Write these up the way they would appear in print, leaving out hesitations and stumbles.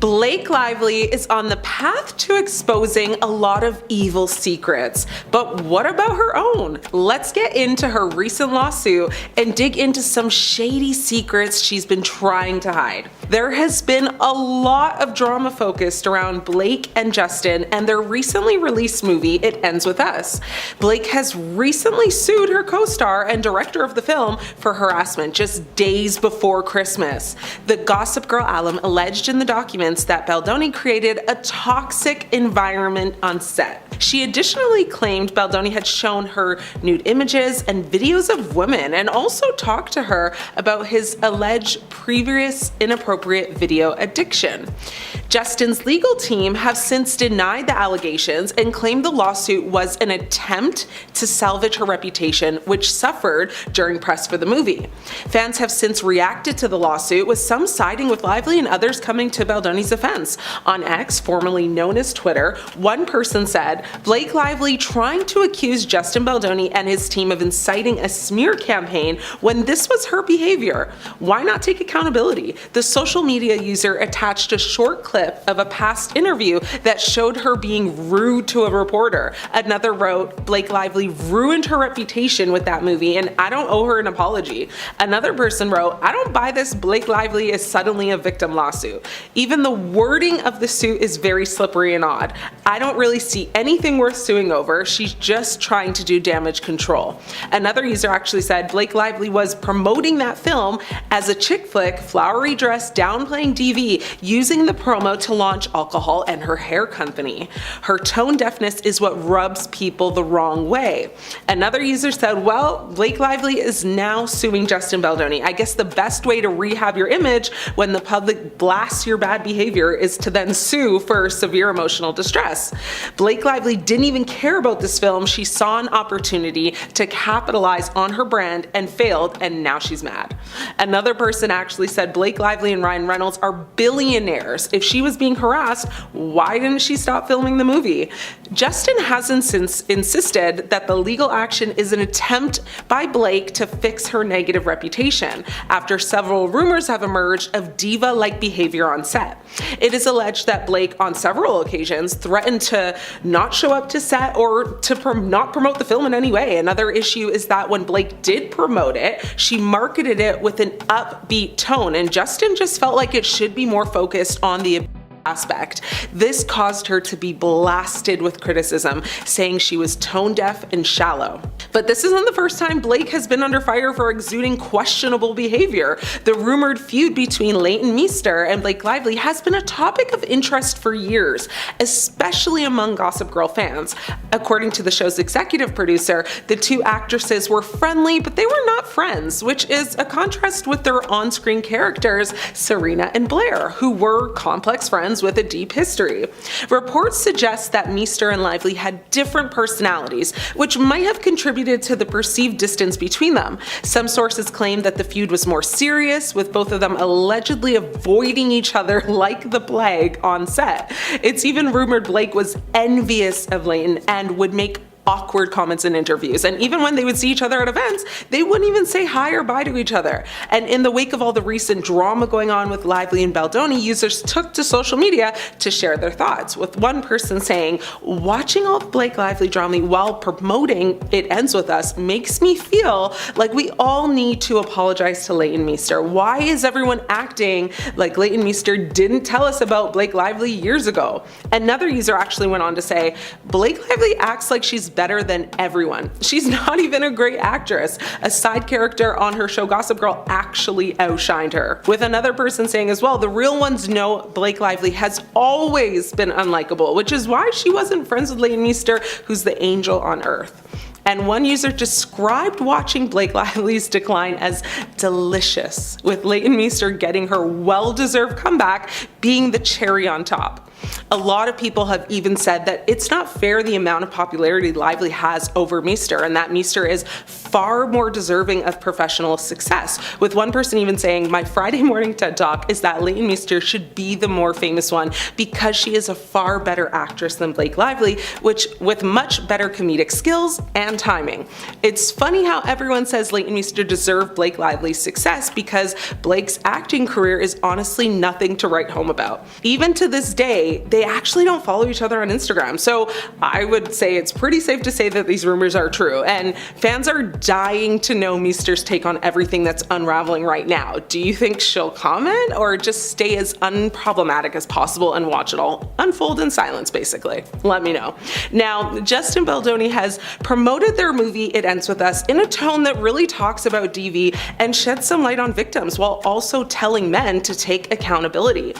Blake Lively is on the path to exposing a lot of evil secrets, but what about her own? Let's get into her recent lawsuit and dig into some shady secrets she's been trying to hide. There has been a lot of drama focused around Blake and Justin and their recently released movie, It Ends With Us. Blake has recently sued her co-star and director of the film for harassment just days before Christmas. The Gossip Girl alum alleged in the documents that Baldoni created a toxic environment on set. She additionally claimed Baldoni had shown her nude images and videos of women and also talked to her about his alleged previous inappropriate video addiction. Justin's legal team have since denied the allegations and claimed the lawsuit was an attempt to salvage her reputation, which suffered during press for the movie. Fans have since reacted to the lawsuit, with some siding with Lively and others coming to Baldoni's defense. On X, formerly known as Twitter, one person said, "Blake Lively trying to accuse Justin Baldoni and his team of inciting a smear campaign when this was her behavior. Why not take accountability?" The social media user attached a short clip of a past interview that showed her being rude to a reporter. Another wrote, "Blake Lively ruined her reputation with that movie and I don't owe her an apology." Another person wrote, "I don't buy this Blake Lively is suddenly a victim lawsuit. Even the wording of the suit is very slippery and odd. I don't really see anything worth suing over. She's just trying to do damage control." Another user actually said Blake Lively was promoting that film as a chick flick, flowery dress, downplaying DV, using the promo to launch alcohol and her hair company. Her tone deafness is what rubs people the wrong way. Another user said, "Well, Blake Lively is now suing Justin Baldoni. I guess the best way to rehab your image when the public blasts your bad behavior is to then sue for severe emotional distress." Blake Lively didn't even care about this film. She saw an opportunity to capitalize on her brand and failed, and now she's mad. Another person actually said Blake Lively and Ryan Reynolds are billionaires. If she was being harassed, why didn't she stop filming the movie? Justin hasn't since insisted that the legal action is an attempt by Blake to fix her negative reputation, after several rumors have emerged of diva-like behavior on set. It is alleged that Blake, on several occasions, threatened to not show up to set or to not promote the film in any way. Another issue is that when Blake did promote it, she marketed it with an upbeat tone, and Justin just felt like it should be more focused on the aspect. This caused her to be blasted with criticism, saying she was tone deaf and shallow. But this isn't the first time Blake has been under fire for exuding questionable behavior. The rumored feud between Leighton Meester and Blake Lively has been a topic of interest for years, especially among Gossip Girl fans. According to the show's executive producer, the two actresses were friendly, but they were not friends, which is a contrast with their on-screen characters, Serena and Blair, who were complex friends with a deep history. Reports suggest that Meester and Lively had different personalities, which might have contributed to the perceived distance between them. Some sources claim that the feud was more serious, with both of them allegedly avoiding each other like the plague on set. It's even rumored Blake was envious of Leighton and would make awkward comments in interviews, and even when they would see each other at events, they wouldn't even say hi or bye to each other. And in the wake of all the recent drama going on with Lively and Baldoni, users took to social media to share their thoughts, with one person saying, "Watching all the Blake Lively drama while promoting It Ends With Us makes me feel like we all need to apologize to Leighton Meester. Why is everyone acting like Leighton Meester didn't tell us about Blake Lively years ago?" Another user actually went on to say, "Blake Lively acts like she's better than everyone. She's not even a great actress. A side character on her show Gossip Girl actually outshined her." With another person saying as well, "The real ones know Blake Lively has always been unlikable, which is why she wasn't friends with Leighton Meester, who's the angel on earth." And one user described watching Blake Lively's decline as delicious, with Leighton Meester getting her well-deserved comeback being the cherry on top. A lot of people have even said that it's not fair the amount of popularity Lively has over Meester, and that Meester is far more deserving of professional success, with one person even saying, "My Friday morning TED Talk is that Leighton Meester should be the more famous one because she is a far better actress than Blake Lively, which with much better comedic skills and timing." It's funny how everyone says Leighton Meester deserved Blake Lively's success because Blake's acting career is honestly nothing to write home about. Even to this day, they actually don't follow each other on Instagram, so I would say it's pretty safe to say that these rumors are true, and fans are dying to know Meester's take on everything that's unraveling right now. Do you think she'll comment or just stay as unproblematic as possible and watch it all unfold in silence, basically? Let me know. Now, Justin Baldoni has promoted their movie It Ends With Us in a tone that really talks about DV and sheds some light on victims while also telling men to take accountability.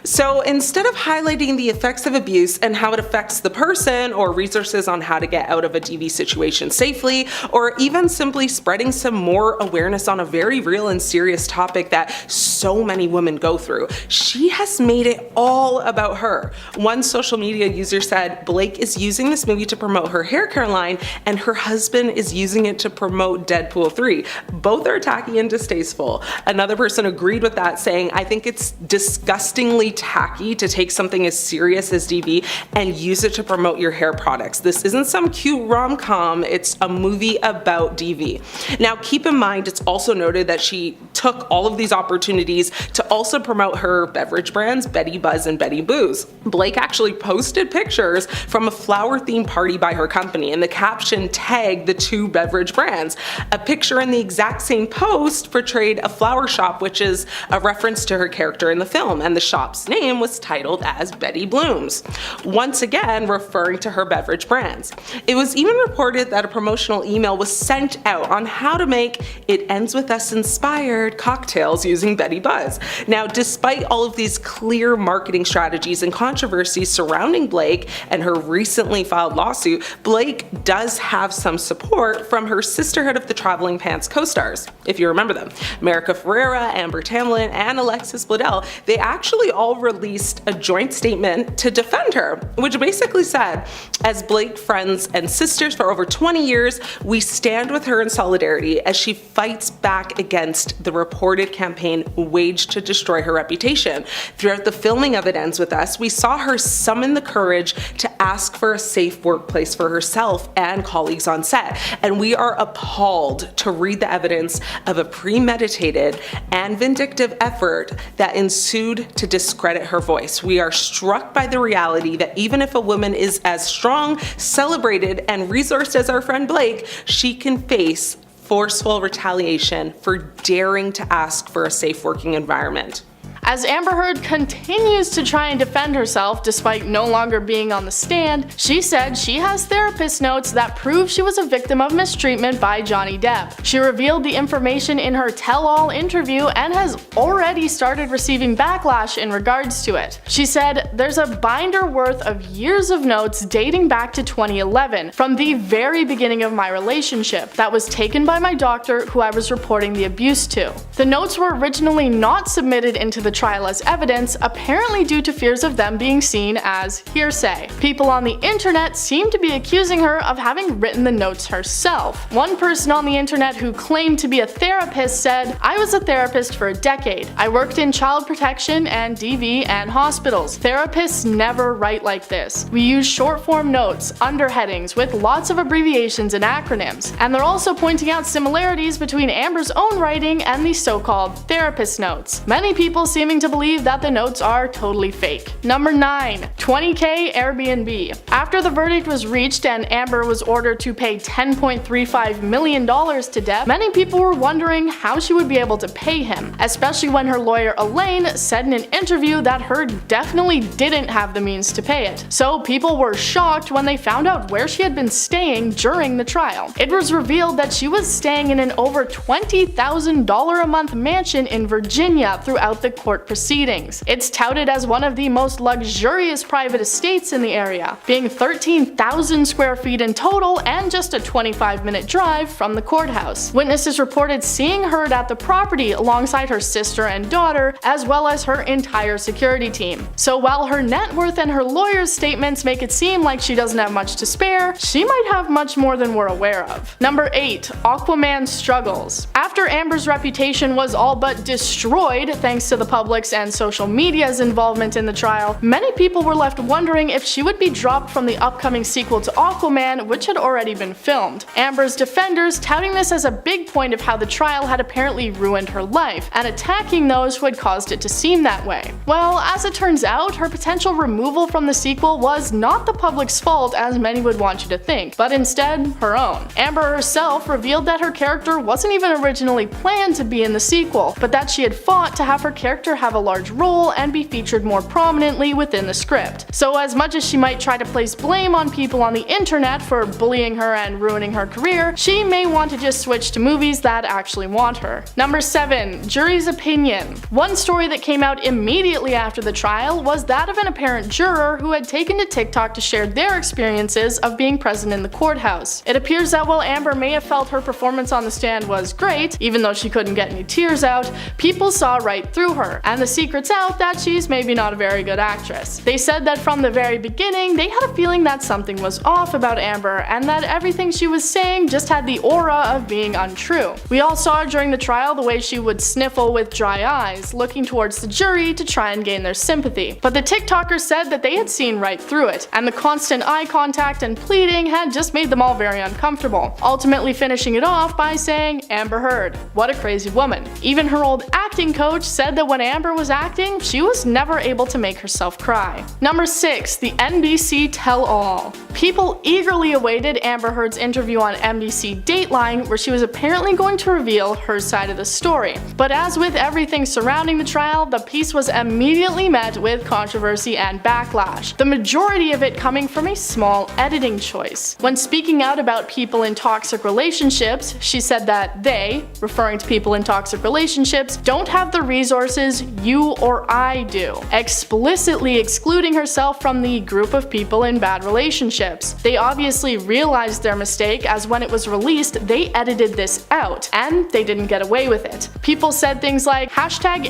So instead of highlighting the effects of abuse and how it affects the person, or resources on how to get out of a DV situation safely, or even simply spreading some more awareness on a very real and serious topic that so many women go through, she has made it all about her. One social media user said, "Blake is using this movie to promote her hair care line, and her husband is using it to promote Deadpool 3. Both are tacky and distasteful." Another person agreed with that, saying, "I think it's disgustingly tacky to take something as serious as DV and use it to promote your hair products. This isn't some cute rom-com, it's a movie about DV." Now keep in mind, it's also noted that she took all of these opportunities to also promote her beverage brands, Betty Buzz and Betty Booze. Blake actually posted pictures from a flower-themed party by her company, and the caption tagged the two beverage brands. A picture in the exact same post portrayed a flower shop, which is a reference to her character in the film, and the shop's name was titled as Betty Blooms, once again referring to her beverage brands. It was even reported that a promotional email was sent out on how to make It Ends With Us inspired cocktails using Betty Buzz. Now, despite all of these clear marketing strategies and controversies surrounding Blake and her recently filed lawsuit, Blake does have some support from her Sisterhood of the Traveling Pants co-stars. If you remember them, America Ferrera, Amber Tamlin, and Alexis Bledel, they actually all released a joint statement to defend her, which basically said, "As Blake friends and sisters for over 20 years, we stand with her in solidarity as she fights back against the reported campaign waged to destroy her reputation. Throughout the filming of It Ends With Us, we saw her summon the courage to ask for a safe workplace for herself and colleagues on set, and we are appalled to read the evidence of a premeditated and vindictive effort that ensued to discredit her voice. We are struck by the reality that even if a woman is as strong, celebrated, and resourced as our friend Blake, she can face forceful retaliation for daring to ask for a safe working environment." As Amber Heard continues to try and defend herself despite no longer being on the stand, she said she has therapist notes that prove she was a victim of mistreatment by Johnny Depp. She revealed the information in her tell-all interview and has already started receiving backlash in regards to it. She said, "There's a binder worth of years of notes dating back to 2011, from the very beginning of my relationship, that was taken by my doctor who I was reporting the abuse to. The notes were originally not submitted into the trial as evidence, apparently due to fears of them being seen as hearsay. People on the internet seem to be accusing her of having written the notes herself. One person on the internet who claimed to be a therapist said, "I was a therapist for a decade. I worked in child protection and DV and hospitals. Therapists never write like this. We use short form notes, underheadings with lots of abbreviations and acronyms." And they're also pointing out similarities between Amber's own writing and the so-called therapist notes. Many people seeming to believe that the notes are totally fake. Number 9. 20K Airbnb. After the verdict was reached and Amber was ordered to pay $10.35 million to Depp, many people were wondering how she would be able to pay him, especially when her lawyer Elaine said in an interview that Heard definitely didn't have the means to pay it. So people were shocked when they found out where she had been staying during the trial. It was revealed that she was staying in an over $20,000 a month mansion in Virginia throughout the course court proceedings. It's touted as one of the most luxurious private estates in the area, being 13,000 square feet in total and just a 25-minute drive from the courthouse. Witnesses reported seeing her at the property alongside her sister and daughter, as well as her entire security team. So while her net worth and her lawyer's statements make it seem like she doesn't have much to spare, she might have much more than we're aware of. Number 8. Aquaman struggles. After Amber's reputation was all but destroyed thanks to the public's and social media's involvement in the trial, many people were left wondering if she would be dropped from the upcoming sequel to Aquaman, which had already been filmed. Amber's defenders touting this as a big point of how the trial had apparently ruined her life, and attacking those who had caused it to seem that way. Well, as it turns out, her potential removal from the sequel was not the public's fault as many would want you to think, but instead her own. Amber herself revealed that her character wasn't even originally planned to be in the sequel, but that she had fought to have her character have a large role and be featured more prominently within the script. So as much as she might try to place blame on people on the internet for bullying her and ruining her career, she may want to just switch to movies that actually want her. Number 7. Jury's opinion. One story that came out immediately after the trial was that of an apparent juror who had taken to TikTok to share their experiences of being present in the courthouse. It appears that while Amber may have felt her performance on the stand was great, even though she couldn't get any tears out, people saw right through her, and the secret's out that she's maybe not a very good actress. They said that from the very beginning, they had a feeling that something was off about Amber, and that everything she was saying just had the aura of being untrue. We all saw during the trial the way she would sniffle with dry eyes, looking towards the jury to try and gain their sympathy. But the TikTokers said that they had seen right through it, and the constant eye contact and pleading had just made them all very uncomfortable, ultimately finishing it off by saying, "Amber Heard, what a crazy woman." Even her old acting coach said that when Amber was acting, she was never able to make herself cry. Number 6. The NBC tell-all. People eagerly awaited Amber Heard's interview on NBC Dateline, where she was apparently going to reveal her side of the story. But as with everything surrounding the trial, the piece was immediately met with controversy and backlash, the majority of it coming from a small editing choice. When speaking out about people in toxic relationships, she said that they, referring to people in toxic relationships, don't have the resources you or I do, explicitly excluding herself from the group of people in bad relationships. They obviously realized their mistake, as when it was released, they edited this out, and they didn't get away with it. People said things like,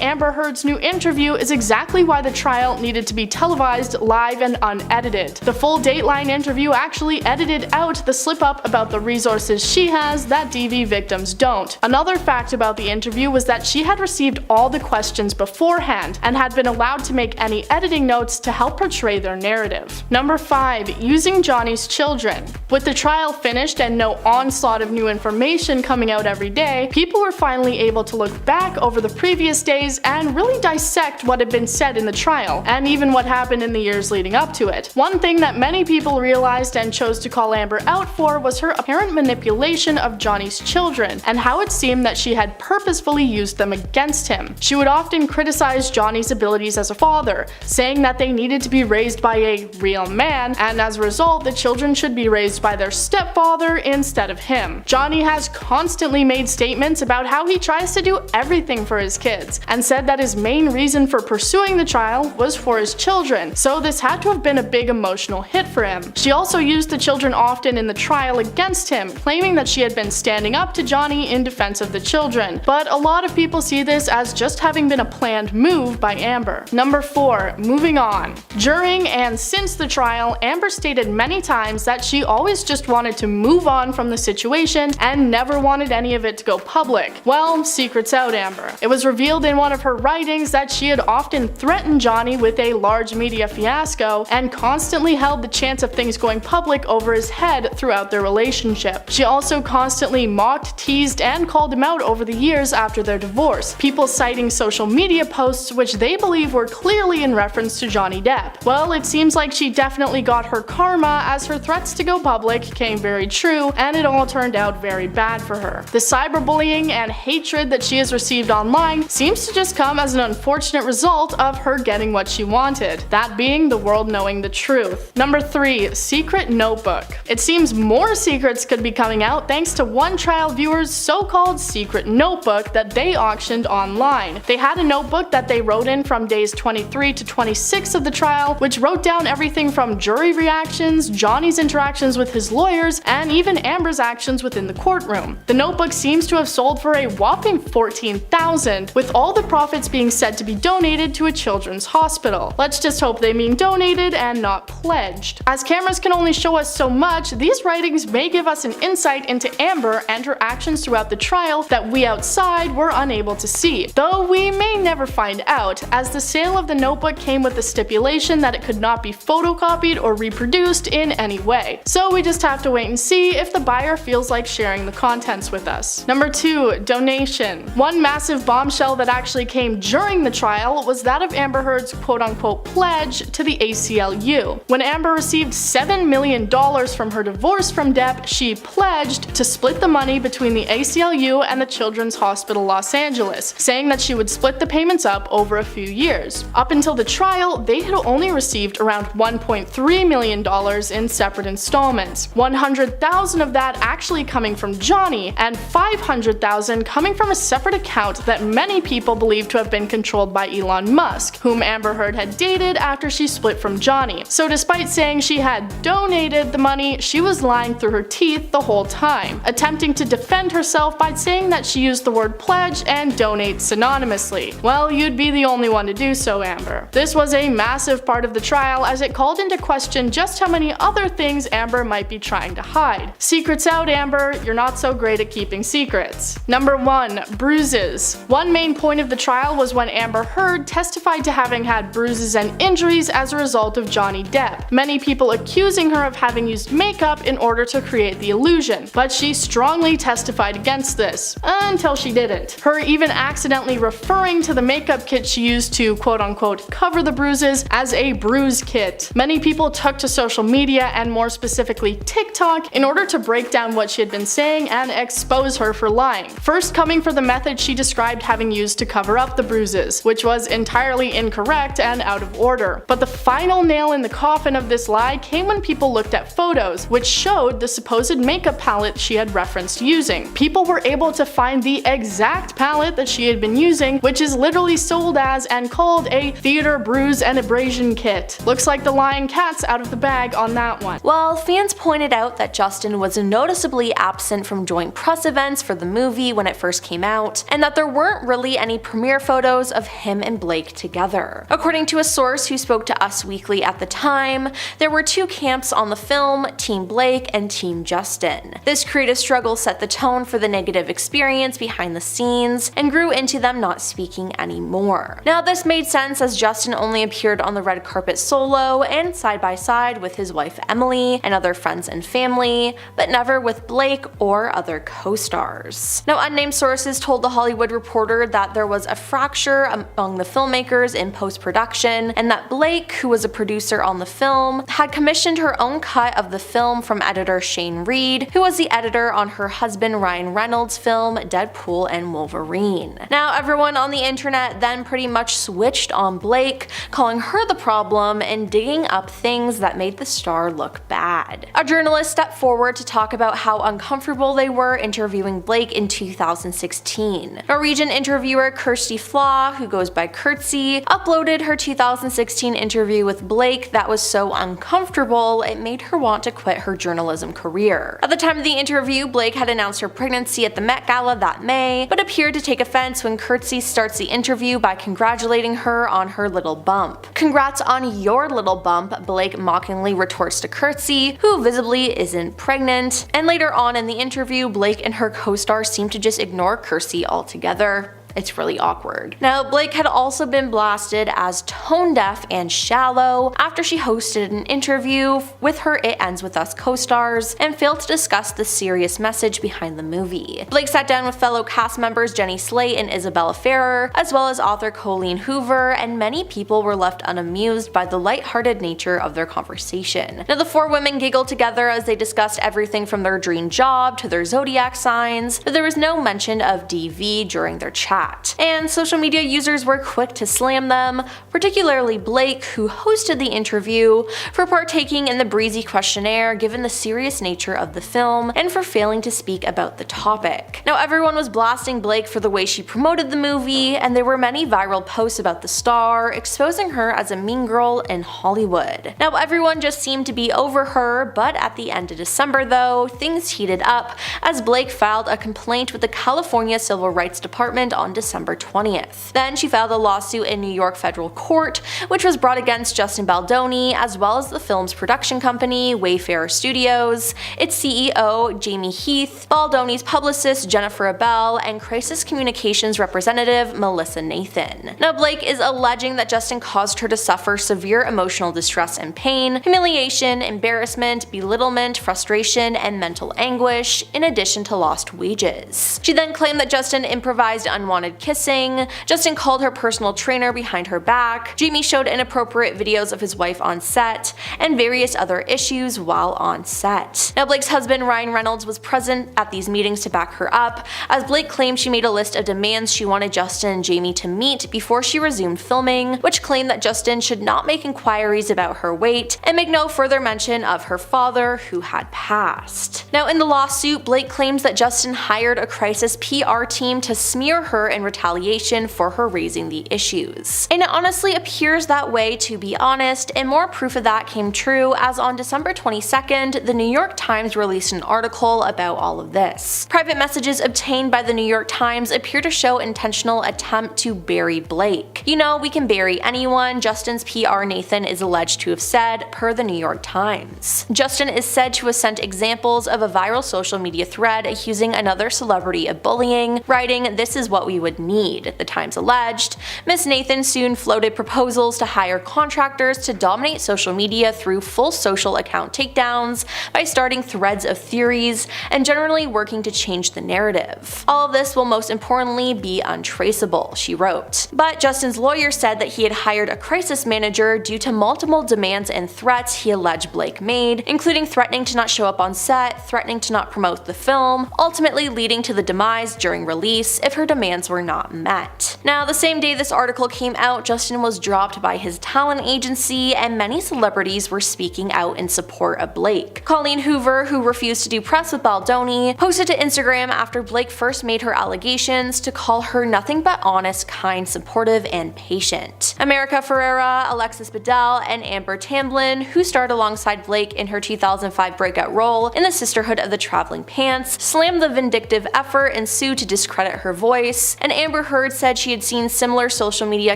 #Amber Heard's new interview is exactly why the trial needed to be televised live and unedited. The full Dateline interview actually edited out the slip-up about the resources she has that DV victims don't. Another fact about the interview was that she had received all the questions beforehand and had been allowed to make any editing notes to help portray their narrative. Number 5. Using Johnny's children. With the trial finished and no onslaught of new information coming out every day, people were finally able to look back over the previous days and really dissect what had been said in the trial, and even what happened in the years leading up to it. One thing that many people realized and chose to call Amber out for was her apparent manipulation of Johnny's children, and how it seemed that she had purposefully used them against him. She would often criticize Johnny's abilities as a father, saying that they needed to be raised by a real man, and as a result, the children should be raised by their stepfather instead of him. Johnny has constantly made statements about how he tries to do everything for his kids, and said that his main reason for pursuing the trial was for his children, so this had to have been a big emotional hit for him. She also used the children often in the trial against him, claiming that she had been standing up to Johnny in defense of the children, but a lot of people see this as just having been a planned move by Amber. Number 4. Moving on. During and since the trial, Amber stated many times that she always just wanted to move on from the situation and never wanted any of it to go public. Well, secret's out, Amber. It was revealed in one of her writings that she had often threatened Johnny with a large media fiasco and constantly held the chance of things going public over his head throughout their relationship. She also constantly mocked, teased, and called him out over the years after their divorce, people citing social media posts which they believe were clearly in reference to Johnny Depp. Well, it seems like she definitely got her karma, as her threats to go public came very true, and it all turned out very bad for her. The cyberbullying and hatred that she has received online seems to just come as an unfortunate result of her getting what she wanted, that being the world knowing the truth. Number 3. Secret notebook. It seems more secrets could be coming out thanks to one trial viewer's so-called secret notebook that they auctioned online. They had a notebook that they wrote in from days 23 to 26 of the trial, which wrote down everything from jury reactions, Johnny's interactions with his lawyers, and even Amber's actions within the courtroom. The notebook seems to have sold for a whopping $14,000, with all the profits being said to be donated to a children's hospital. Let's just hope they mean donated and not pledged. As cameras can only show us so much, these writings may give us an insight into Amber and her actions throughout the trial that we outside were unable to see, though we may never find out, as the sale of the notebook came with the stipulation that it could not be photocopied or reproduced in any way. So we just have to wait and see if the buyer feels like sharing the contents with us. Number 2. Donation. One massive bombshell that actually came during the trial was that of Amber Heard's quote-unquote pledge to the ACLU. When Amber received $7 million from her divorce from Depp, she pledged to split the money between the ACLU and the Children's Hospital Los Angeles, saying that she would split the payments up over a few years. Up until the trial, they had only received around $1.3 million in separate installments, $100,000 of that actually coming from Johnny, and $500,000 coming from a separate account that many people believe to have been controlled by Elon Musk, whom Amber Heard had dated after she split from Johnny. So despite saying she had donated the money, she was lying through her teeth the whole time, attempting to defend herself by saying that she used the word pledge and donate synonymously. Well, you'd be the only one to do so, Amber. This was a massive part of the trial as it called into question just how many other things Amber might be trying to hide. Secrets out, Amber, you're not so great at keeping secrets. Number 1. Bruises. One main point of the trial was when Amber Heard testified to having had bruises and injuries as a result of Johnny Depp, many people accusing her of having used makeup in order to create the illusion, but she strongly testified against this, until she didn't. Her even accidentally referring to the makeup kit she used to quote-unquote cover the bruises as a bruise kit. Many people took to social media, and more specifically TikTok, in order to break down what she had been saying and expose her for lying. First coming for the method she described having used to cover up the bruises, which was entirely incorrect and out of order. But the final nail in the coffin of this lie came when people looked at photos, which showed the supposed makeup palette she had referenced using. People were able to find the exact palette that she had been using, which is literally sold as and called a theater bruise and abrasion kit. Looks like the lying cat's out of the bag on that one. Well, fans pointed out that Justin was noticeably absent from joint press events for the movie when it first came out, and that there weren't really any premiere photos of him and Blake together. According to a source who spoke to Us Weekly at the time, there were two camps on the film, Team Blake and Team Justin. This creative struggle set the tone for the negative experience behind the scenes and grew into them not speaking anymore. Now this made sense as Justin only appeared on the red carpet solo and side by side with his wife Emily and other friends and family, but never with Blake or other co-stars. Now unnamed sources told The Hollywood Reporter that there was a fracture among the filmmakers in post-production, and that Blake, who was a producer on the film, had commissioned her own cut of the film from editor Shane Reed, who was the editor on her husband Ryan Reynolds' film Deadpool and Wolverine. Now everyone on the internet then pretty much switched on Blake, calling her the problem and digging up things that made the star look bad. A journalist stepped forward to talk about how uncomfortable they were interviewing Blake in 2016. Norwegian interviewer Kirsty Flaw, who goes by Curtsy, uploaded her 2016 interview with Blake that was so uncomfortable it made her want to quit her journalism career. At the time of the interview, Blake had announced her pregnancy at the Met Gala that May, but appeared to take offense when Curtsy starts the interview by congratulating her on her little bump. "Congrats on your little bump," Blake mockingly retorts to Curtsy, who visibly isn't pregnant, and later on in the interview, Blake and her co-star seem to just ignore Curtsy altogether. It's really awkward. Now, Blake had also been blasted as tone deaf and shallow after she hosted an interview with her It Ends With Us co-stars and failed to discuss the serious message behind the movie. Blake sat down with fellow cast members Jenny Slate and Isabella Ferrer, as well as author Colleen Hoover, and many people were left unamused by the lighthearted nature of their conversation. Now, the four women giggled together as they discussed everything from their dream job to their zodiac signs, but there was no mention of DV during their chat. that. And social media users were quick to slam them, particularly Blake, who hosted the interview, for partaking in the breezy questionnaire given the serious nature of the film and for failing to speak about the topic. Now, everyone was blasting Blake for the way she promoted the movie, and there were many viral posts about the star, exposing her as a mean girl in Hollywood. Now, everyone just seemed to be over her, but at the end of December though, things heated up as Blake filed a complaint with the California Civil Rights Department on December 20th. Then she filed a lawsuit in New York federal court, which was brought against Justin Baldoni, as well as the film's production company, Wayfarer Studios, its CEO, Jamie Heath, Baldoni's publicist, Jennifer Abel, and crisis communications representative, Melissa Nathan. Now, Blake is alleging that Justin caused her to suffer severe emotional distress and pain, humiliation, embarrassment, belittlement, frustration, and mental anguish, in addition to lost wages. She then claimed that Justin improvised unwanted kissing, Justin called her personal trainer behind her back, Jamie showed inappropriate videos of his wife on set, and various other issues while on set. Now, Blake's husband Ryan Reynolds was present at these meetings to back her up, as Blake claimed she made a list of demands she wanted Justin and Jamie to meet before she resumed filming, which claimed that Justin should not make inquiries about her weight and make no further mention of her father, who had passed. Now, in the lawsuit, Blake claims that Justin hired a crisis PR team to smear her in retaliation for her raising the issues. And it honestly appears that way, to be honest, and more proof of that came true as on December 22nd, the New York Times released an article about all of this. Private messages obtained by the New York Times appear to show intentional attempt to bury Blake. You know, we can bury anyone, Justin's PR Nathan is alleged to have said, per the New York Times. Justin is said to have sent examples of a viral social media thread accusing another celebrity of bullying, writing, "This is what we would need," the Times alleged. Miss Nathan soon floated proposals to hire contractors to dominate social media through full social account takedowns by starting threads of theories and generally working to change the narrative. All of this will most importantly be untraceable, she wrote. But Justin's lawyer said that he had hired a crisis manager due to multiple demands and threats he alleged Blake made, including threatening to not show up on set, threatening to not promote the film, ultimately leading to the demise during release if her demands were not met. Now, the same day this article came out, Justin was dropped by his talent agency, and many celebrities were speaking out in support of Blake. Colleen Hoover, who refused to do press with Baldoni, posted to Instagram after Blake first made her allegations to call her nothing but honest, kind, supportive, and patient. America Ferrera, Alexis Bledel, and Amber Tamblyn, who starred alongside Blake in her 2005 breakout role in the Sisterhood of the Traveling Pants, slammed the vindictive effort and sued to discredit her voice, and Amber Heard said she had seen similar social media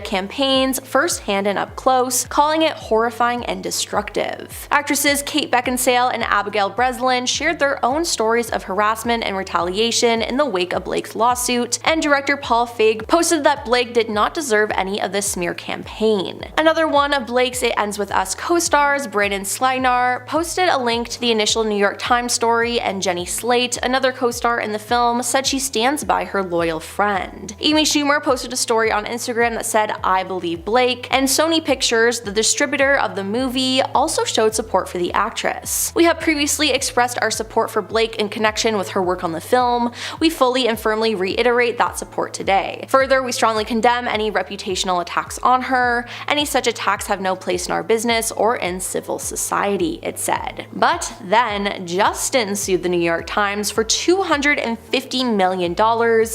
campaigns firsthand and up close, calling it horrifying and destructive. Actresses Kate Beckinsale and Abigail Breslin shared their own stories of harassment and retaliation in the wake of Blake's lawsuit, and director Paul Feig posted that Blake did not deserve any of the smear campaign. Another one of Blake's It Ends With Us co-stars, Brandon Slynar, posted a link to the initial New York Times story, and Jenny Slate, another co-star in the film, said she stands by her loyal friend. Amy Schumer posted a story on Instagram that said, "I believe Blake," and Sony Pictures, the distributor of the movie, also showed support for the actress. "We have previously expressed our support for Blake in connection with her work on the film. We fully and firmly reiterate that support today. Further, we strongly condemn any reputational attacks on her. Any such attacks have no place in our business or in civil society," it said. But then, Justin sued the New York Times for $250 million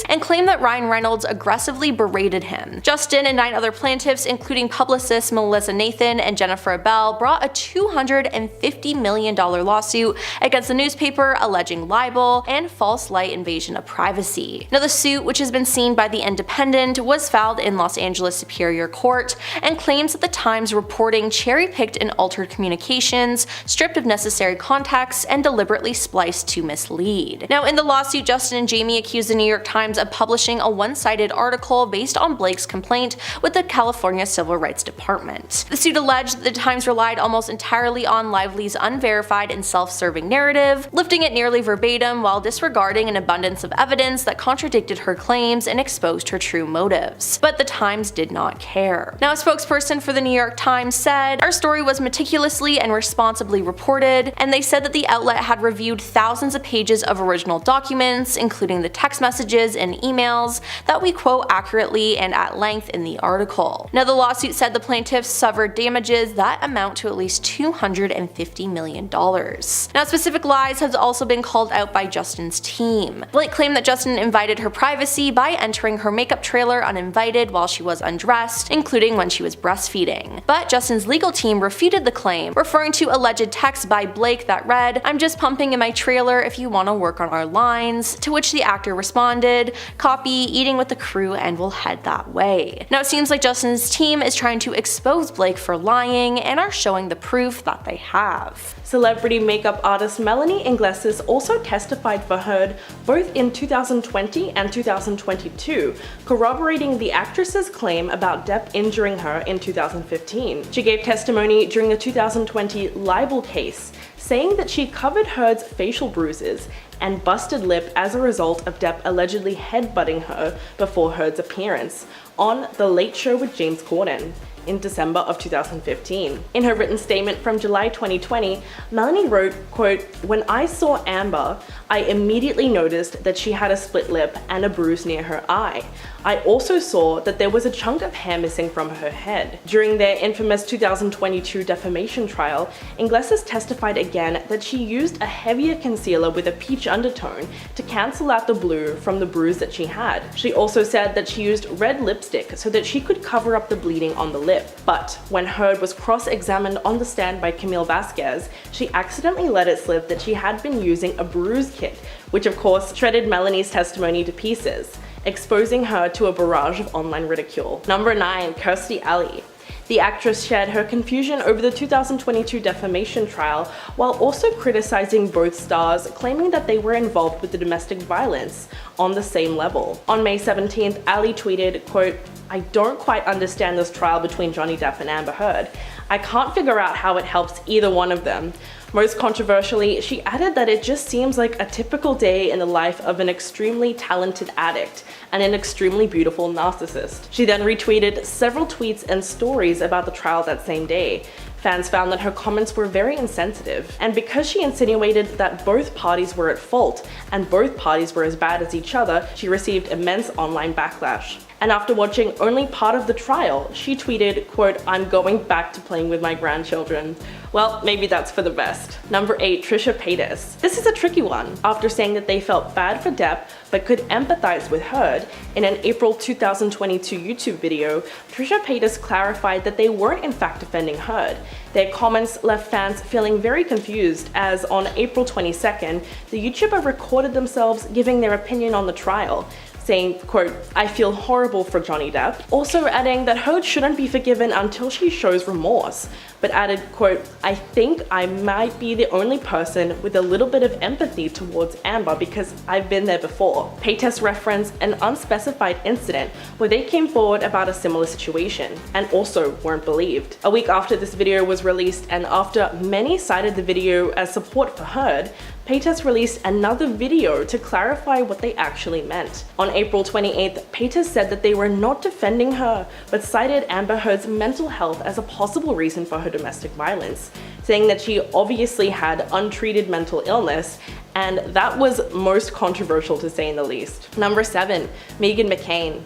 and claimed that Ryan Reynolds aggressively berated him. Justin and 9 other plaintiffs, including publicists Melissa Nathan and Jennifer Abel, brought a $250 million lawsuit against the newspaper alleging libel and false light invasion of privacy. Now, the suit, which has been seen by The Independent, was filed in Los Angeles Superior Court and claims that the Times reporting cherry-picked and altered communications, stripped of necessary context, and deliberately spliced to mislead. Now, in the lawsuit, Justin and Jamie accused the New York Times of publishing a one-sided article based on Blake's complaint with the California Civil Rights Department. The suit alleged that the Times relied almost entirely on Lively's unverified and self-serving narrative, lifting it nearly verbatim while disregarding an abundance of evidence that contradicted her claims and exposed her true motives. But the Times did not care. Now, a spokesperson for the New York Times said, "Our story was meticulously and responsibly reported," and they said that the outlet had reviewed thousands of pages of original documents, including the text messages and emails that we quote accurately and at length in the article. Now, the lawsuit said the plaintiffs suffered damages that amount to at least $250 million. Now, specific lies have also been called out by Justin's team. Blake claimed that Justin invited her privacy by entering her makeup trailer uninvited while she was undressed, including when she was breastfeeding. But Justin's legal team refuted the claim, referring to alleged texts by Blake that read, "I'm just pumping in my trailer if you want to work on our lines," to which the actor responded, "Copy, eating with the crew and we'll head that way." Now, it seems like Justin's team is trying to expose Blake for lying and are showing the proof that they have. Celebrity makeup artist Melanie Iglesias also testified for Heard both in 2020 and 2022, corroborating the actress's claim about Depp injuring her in 2015. She gave testimony during the 2020 libel case, saying that she covered Heard's facial bruises and busted lip as a result of Depp allegedly headbutting her before Heard's appearance on The Late Show with James Corden in December of 2015. In her written statement from July 2020, Melanie wrote, quote, "When I saw Amber, I immediately noticed that she had a split lip and a bruise near her eye. I also saw that there was a chunk of hair missing from her head." During their infamous 2022 defamation trial, Iglesias testified again that she used a heavier concealer with a peach undertone to cancel out the blue from the bruise that she had. She also said that she used red lipstick so that she could cover up the bleeding on the lip. But when Heard was cross-examined on the stand by Camille Vasquez, she accidentally let it slip that she had been using a bruise kit, which of course shredded Melanie's testimony to pieces, exposing her to a barrage of online ridicule. Number 9. Kirstie Alley. The actress shared her confusion over the 2022 defamation trial while also criticizing both stars, claiming that they were involved with the domestic violence on the same level. On May 17th, Alley tweeted, quote, "I don't quite understand this trial between Johnny Depp and Amber Heard. I can't figure out how it helps either one of them." Most controversially, she added that it just seems like a typical day in the life of an extremely talented addict and an extremely beautiful narcissist. She then retweeted several tweets and stories about the trial that same day. Fans found that her comments were very insensitive, and because she insinuated that both parties were at fault and both parties were as bad as each other, she received immense online backlash. And after watching only part of the trial, she tweeted, quote, "I'm going back to playing with my grandchildren." Well, maybe that's for the best. Number 8. Trisha Paytas. This is a tricky one. After saying that they felt bad for Depp but could empathize with Heard, in an April 2022 YouTube video, Trisha Paytas clarified that they weren't in fact defending Heard. Their comments left fans feeling very confused as on April 22nd, the YouTuber recorded themselves giving their opinion on the trial, saying, quote, "I feel horrible for Johnny Depp," also adding that Heard shouldn't be forgiven until she shows remorse, but added, quote, "I think I might be the only person with a little bit of empathy towards Amber because I've been there before." Paytas referenced an unspecified incident where they came forward about a similar situation and also weren't believed. A week after this video was released and after many cited the video as support for Heard, Paytas released another video to clarify what they actually meant. On April 28th, Paytas said that they were not defending her, but cited Amber Heard's mental health as a possible reason for her domestic violence, saying that she obviously had untreated mental illness, and that was most controversial to say in the least. Number 7. Meghan McCain.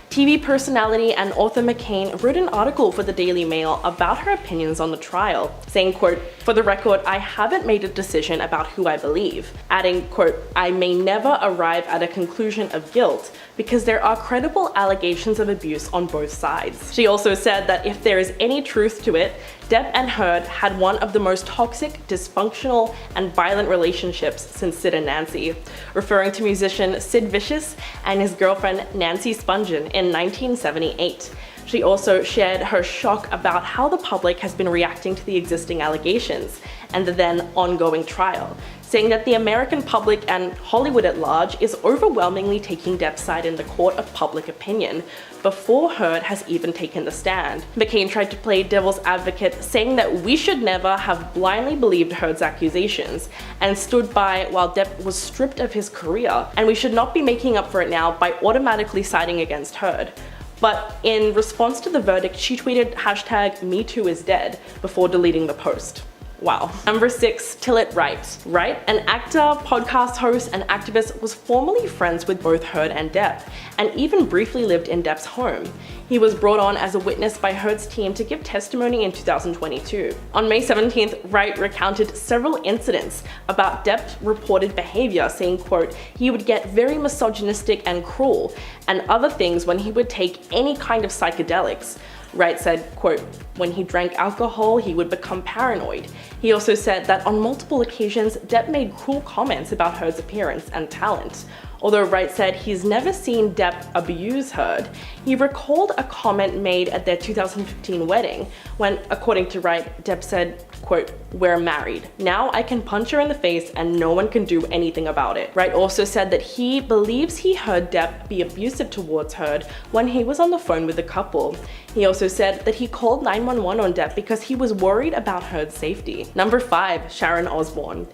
TV personality and author McCain wrote an article for the Daily Mail about her opinions on the trial, saying, quote, "For the record, I haven't made a decision about who I believe," adding, quote, "I may never arrive at a conclusion of guilt because there are credible allegations of abuse on both sides." She also said that if there is any truth to it, Depp and Heard had one of the most toxic, dysfunctional, and violent relationships since Sid and Nancy, referring to musician Sid Vicious and his girlfriend Nancy Spungen in 1978. She also shared her shock about how the public has been reacting to the existing allegations and the then ongoing trial, saying that the American public and Hollywood at large is overwhelmingly taking Depp's side in the court of public opinion before Heard has even taken the stand. McCain tried to play devil's advocate, saying that we should never have blindly believed Heard's accusations and stood by while Depp was stripped of his career, and we should not be making up for it now by automatically siding against Heard. But in response to the verdict, she tweeted hashtag #MeTooIsDead before deleting the post. Wow. Number 6, Tillit Wright. Wright, an actor, podcast host, and activist, was formerly friends with both Heard and Depp, and even briefly lived in Depp's home. He was brought on as a witness by Heard's team to give testimony in 2022. On May 17th, Wright recounted several incidents about Depp's reported behavior, saying, quote, he would get very misogynistic and cruel, and other things when he would take any kind of psychedelics. Wright said, quote, when he drank alcohol, he would become paranoid. He also said that on multiple occasions, Depp made cruel comments about Heard's appearance and talent. Although Wright said he's never seen Depp abuse Heard, he recalled a comment made at their 2015 wedding when, according to Wright, Depp said, quote, we're married. Now I can punch her in the face and no one can do anything about it. Wright also said that he believes he heard Depp be abusive towards Heard when he was on the phone with the couple. He also said that he called 911 on Depp because he was worried about Heard's safety. Number 5, Sharon Osbourne.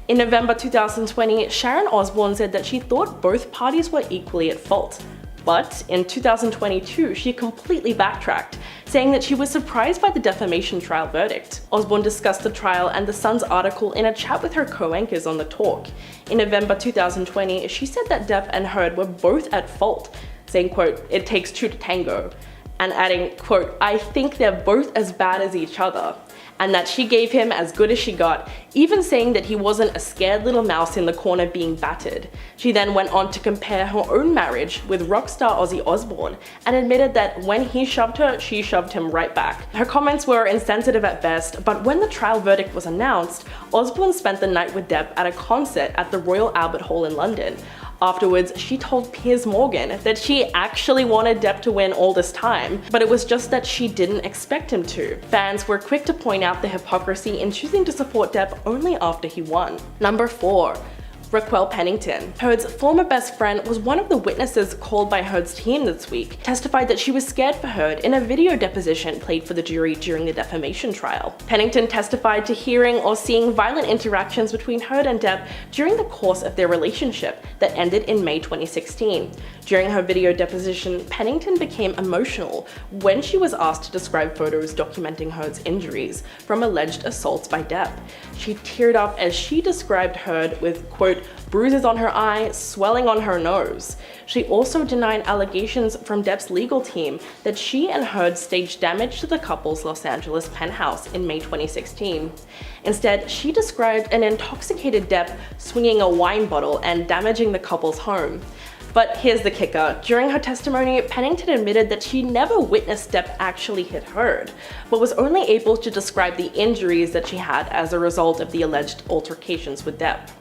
In November 2020, Sharon Osbourne said that she thought both parties were equally at fault. But in 2022, she completely backtracked, saying that she was surprised by the defamation trial verdict. Osbourne discussed the trial and the Sun's article in a chat with her co-anchors on The Talk. In November 2020, she said that Depp and Heard were both at fault, saying, quote, it takes two to tango, and adding, quote, I think they're both as bad as each other, and that she gave him as good as she got, even saying that he wasn't a scared little mouse in the corner being battered. She then went on to compare her own marriage with rock star Ozzy Osbourne and admitted that when he shoved her, she shoved him right back. Her comments were insensitive at best, but when the trial verdict was announced, Osbourne spent the night with Depp at a concert at the Royal Albert Hall in London. Afterwards, she told Piers Morgan that she actually wanted Depp to win all this time, but it was just that she didn't expect him to. Fans were quick to point out the hypocrisy in choosing to support Depp only after he won. Number 4. Raquel Pennington. Heard's former best friend was one of the witnesses called by Heard's team this week, testified that she was scared for Heard in a video deposition played for the jury during the defamation trial. Pennington testified to hearing or seeing violent interactions between Heard and Depp during the course of their relationship that ended in May 2016. During her video deposition, Pennington became emotional when she was asked to describe photos documenting Heard's injuries from alleged assaults by Depp. She teared up as she described Heard with, quote, bruises on her eye, swelling on her nose. She also denied allegations from Depp's legal team that she and Heard staged damage to the couple's Los Angeles penthouse in May 2016. Instead, she described an intoxicated Depp swinging a wine bottle and damaging the couple's home. But here's the kicker. During her testimony, Pennington admitted that she never witnessed Depp actually hit Heard, but was only able to describe the injuries that she had as a result of the alleged altercations with Depp.